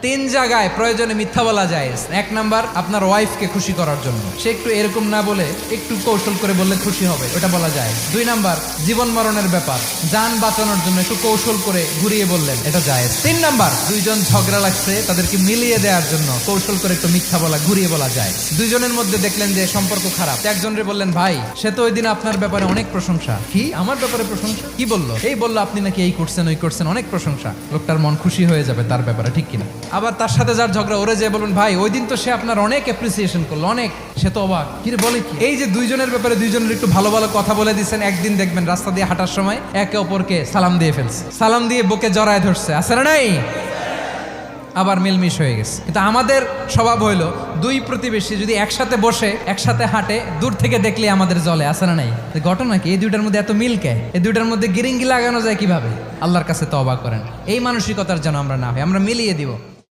তিন জায়গায় প্রয়োজনে মিথ্যা বলা যায়। এক নাম্বার, আপনার ওয়াইফকে খুশি করার জন্য, সে একটু এরকম না বলে একটু কৌশল করে বললে খুশি হবে, ওটা বলা যায়। দুই নাম্বার, জীবন মরণের ব্যাপার, যান বাঁচানোর জন্য একটু কৌশল করে ঘুরিয়ে বললেন, এটা যায়। তিন নাম্বার, দুইজন ঝগড়া লাগছে, তাদেরকে মিলিয়ে দেওয়ার জন্য কৌশল করে একটু মিথ্যা বলা, ঘুরিয়ে বলা যায়। দুইজনের মধ্যে দেখলেন যে সম্পর্ক খারাপ, একজনরে বললেন, ভাই সে তো ওই দিন আপনার ব্যাপারে অনেক প্রশংসা। কি আমার ব্যাপারে প্রশংসা? কি বললো? এই বললো আপনি নাকি এই করছেন ওই করছেন, অনেক প্রশংসা। লোকটার মন খুশি হয়ে যাবে তার ব্যাপারে, ঠিক কিনা? আবার তার সাথে যার ঝগড়া, ওরে যে বলুন, ভাই ওই দিন তো সে আপনার অনেক অ্যাপ্রিসিয়েশন করলো, অনেক, সে তো অবাক। কি রে বলে কি? এই যে দুইজনের ব্যাপারে দুইজনের একটু ভালো ভালো কথা বলে দিচ্ছেন, একদিন দেখবেন রাস্তা দিয়ে হাঁটার সময় একে অপরকে সালাম দিয়ে ফেলছে, সালাম দিয়ে বুকে জড়ায় ধরছে, আছে না নাই? আবার মিলমিশ হয়ে গেছে। কিন্তু আমাদের স্বভাব হইলো, দুই প্রতিবেশী যদি একসাথে বসে একসাথে হাঁটে, দূর থেকে দেখলে আমাদের জলে, আছে না নাই? ঘটনা কি? এই দুইটার মধ্যে এত মিল কে? এই দুইটার মধ্যে গিরিঙ্গি লাগানো যায় কিভাবে? আল্লাহর কাছে তওবা করেন, এই মানসিকতার যেন আমরা না হয়, আমরা মিলিয়ে দিব।